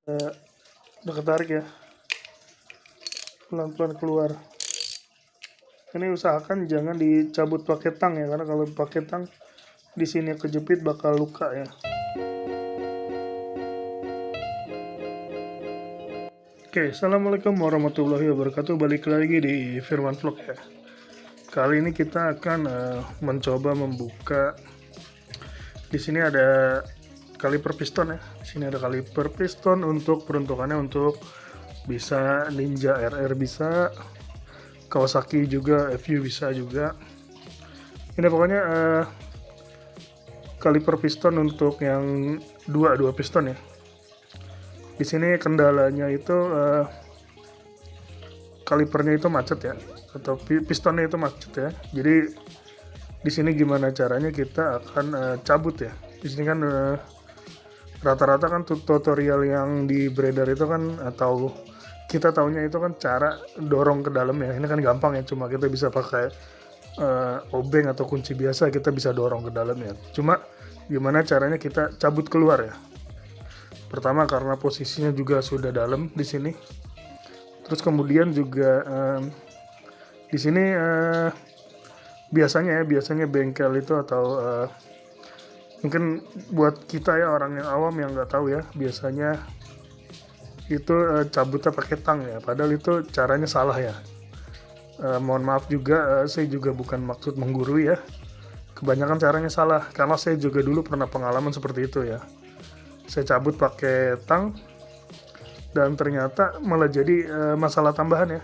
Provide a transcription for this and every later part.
Eh, udah ketarik ya, pelan-pelan keluar. Ini usahakan jangan dicabut pakai tang ya, karena kalau pakai tang di sini kejepit bakal luka ya. Oke, assalamualaikum warahmatullahi wabarakatuh. Balik lagi di Firman Vlog ya. Kali ini kita akan mencoba membuka. Di sini ada kaliper piston ya. Di sini ada kaliper piston untuk peruntukannya untuk bisa Ninja RR, bisa Kawasaki juga, FU bisa juga. Ini pokoknya kaliper piston untuk yang dua piston ya. Di sini kendalanya itu kalipernya itu macet ya, atau pistonnya itu macet ya. Jadi di sini gimana caranya kita akan cabut ya. Di sini kan rata-rata kan tutorial yang di beredar itu kan, atau kita taunya itu kan cara dorong ke dalam ya. Ini kan gampang ya, cuma kita bisa pakai obeng atau kunci biasa, kita bisa dorong ke dalam ya. Cuma gimana caranya kita cabut keluar ya. Pertama karena posisinya juga sudah dalam di sini. Terus kemudian juga di sini biasanya bengkel itu atau mungkin buat kita ya orang yang awam yang nggak tahu ya, biasanya itu cabutnya pakai tang ya. Padahal itu caranya salah ya. Mohon maaf juga, saya juga bukan maksud menggurui ya. Kebanyakan caranya salah, karena saya juga dulu pernah pengalaman seperti itu ya. Saya cabut pakai tang dan ternyata malah jadi masalah tambahan ya.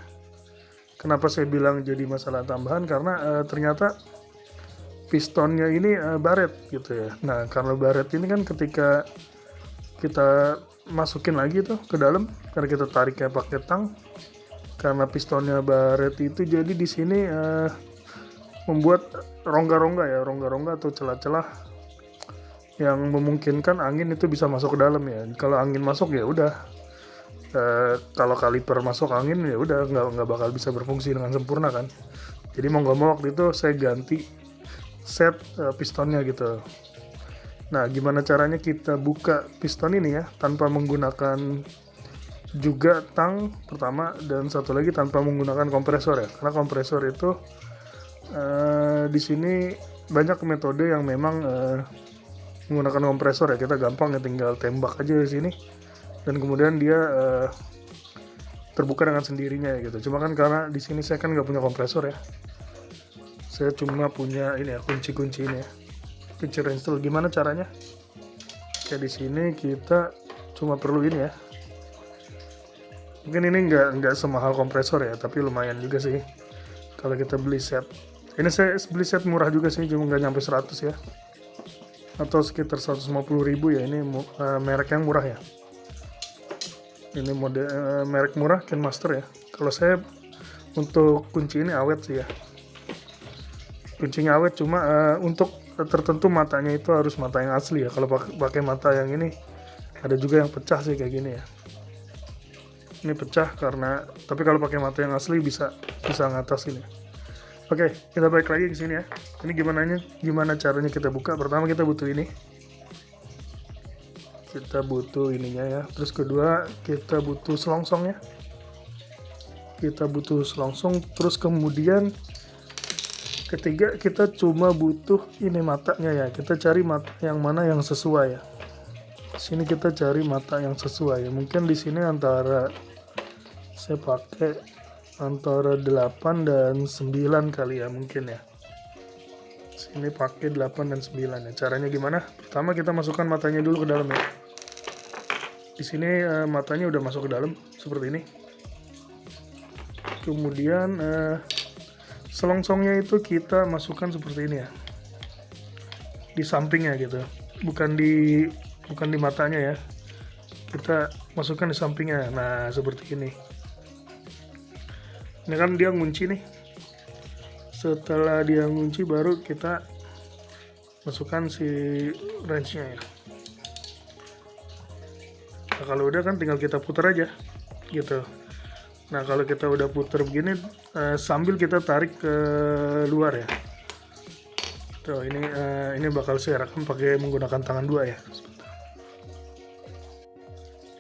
Kenapa saya bilang jadi masalah tambahan? Karena ternyata pistonnya ini baret gitu ya. Nah, karena baret ini kan ketika kita masukin lagi tuh ke dalam, karena kita tariknya pakai tang, karena pistonnya baret itu jadi di sini membuat rongga-rongga atau celah-celah yang memungkinkan angin itu bisa masuk ke dalam ya. Kalau angin masuk ya udah, kalau kaliper masuk angin ya udah nggak bakal bisa berfungsi dengan sempurna kan. Jadi mau nggak mau waktu itu saya ganti set pistonnya gitu. Nah, gimana caranya kita buka piston ini ya tanpa menggunakan juga tang pertama, dan satu lagi tanpa menggunakan kompresor ya. Karena kompresor itu di sini banyak metode yang memang menggunakan kompresor ya. Kita gampang ya, tinggal tembak aja di sini dan kemudian dia terbuka dengan sendirinya ya gitu. Cuma kan karena di sini saya kan nggak punya kompresor ya, saya cuma punya ini ya, kunci ini ya, kunci reinstall. Gimana caranya? Kayak di sini kita cuma perlu ini ya. Mungkin ini nggak semahal kompresor ya, tapi lumayan juga sih kalau kita beli set. Ini saya beli set murah juga sih, cuma nggak nyampe 100 ya, atau sekitar 150.000 ya. Ini merek yang murah ya. Ini model merek murah, Kenmaster ya. Kalau saya untuk kunci ini awet sih ya. Kuncinya awet, cuma untuk tertentu matanya itu harus mata yang asli ya. Kalau pakai mata yang ini ada juga yang pecah sih kayak gini ya. Ini pecah karena, tapi kalau pakai mata yang asli bisa ngatasin ya. Oke, kita balik lagi ke sini ya. Ini gimana caranya kita buka? Pertama kita butuh ini. Kita butuh ininya ya. Terus kedua kita butuh selongsong ya. Kita butuh selongsong. Terus kemudian ketiga kita cuma butuh ini matanya ya. Kita cari mata yang mana yang sesuai ya. Sini kita cari mata yang sesuai. Mungkin di sini saya pakai antara 8 dan 9 kali ya mungkin ya. Sini pakai 8 dan 9 ya. Caranya gimana? Pertama kita masukkan matanya dulu ke dalam ya. Di sini matanya udah masuk ke dalam seperti ini. Kemudian selongsongnya itu kita masukkan seperti ini ya. Di sampingnya gitu. Bukan di matanya ya. Kita masukkan di sampingnya. Nah, seperti ini. Ini kan dia ngunci nih. Setelah dia ngunci baru kita masukkan si wrench-nya ya. Nah, kalau udah kan tinggal kita putar aja gitu. Nah, kalau kita udah putar begini sambil kita tarik ke luar ya. Tuh, ini bakal saya rekam pakai menggunakan tangan dua ya.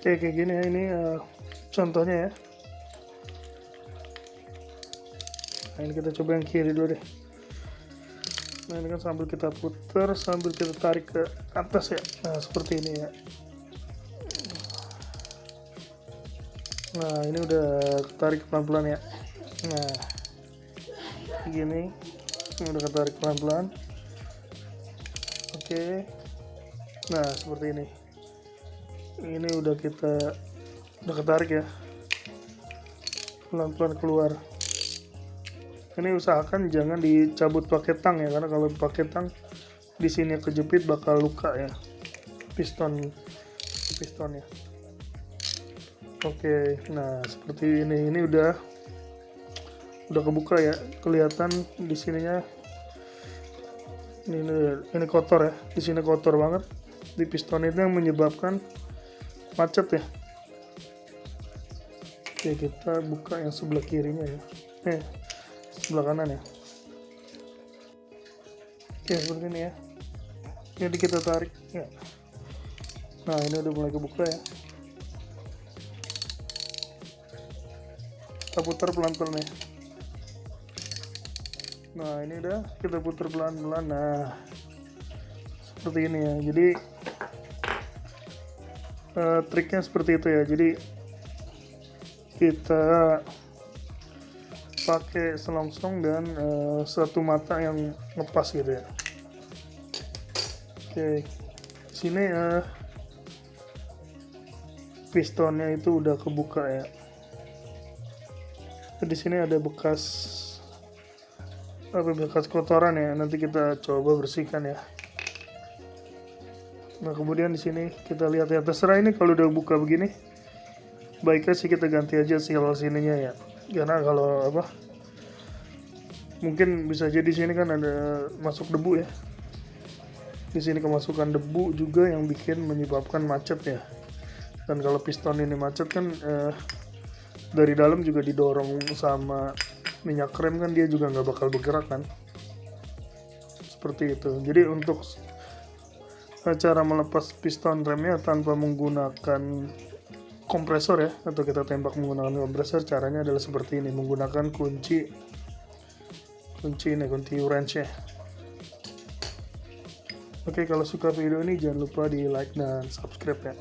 Oke, kayak gini ya, ini contohnya ya. Nah, ini kita coba yang kiri dulu deh. Nah, ini kan sambil kita putar, sambil kita tarik ke atas ya. Nah, seperti ini ya. Nah, ini udah ketarik pelan-pelan ya. Nah, gini. Ini udah ketarik pelan-pelan. Oke. Nah, seperti ini. Ini udah ketarik ya. Pelan-pelan keluar. Ini usahakan jangan dicabut pakai tang ya, karena kalau pakai tang di sini kejepit bakal luka ya pistonnya. Oke, nah seperti ini udah kebuka ya, kelihatan di sininya. Ini kotor ya, di sini kotor banget. Di piston itu yang menyebabkan macet ya. Oke, kita buka yang sebelah kirinya ya. Sebelah kanan ya. Oke, seperti ini ya. Jadi kita tarik ya. Nah, ini udah mulai kebuka ya. Kita putar pelan-pelan ya. Nah, ini udah kita putar pelan-pelan. Nah, seperti ini ya. Jadi triknya seperti itu ya. Jadi kita pakai selongsong dan satu mata yang ngepas gitu ya. Oke, sini pistonnya itu udah kebuka ya. Di sini ada bekas kotoran ya. Nanti kita coba bersihkan ya. Nah, kemudian di sini kita lihat ya. Terserah ini kalau udah buka begini, baiknya sih kita ganti aja seal sininya ya. Karena kalau mungkin bisa jadi sini kan ada masuk debu ya. Di sini kemasukan debu juga yang menyebabkan macet ya. Dan kalau piston ini macet kan dari dalam juga didorong sama minyak rem kan, dia juga nggak bakal bergerak kan. Seperti itu. Jadi untuk cara melepas piston remnya tanpa menggunakan kompresor ya, atau kita tembak menggunakan kompresor, caranya adalah seperti ini, menggunakan kunci wrench ya. Oke, kalau suka video ini jangan lupa di like dan subscribe ya.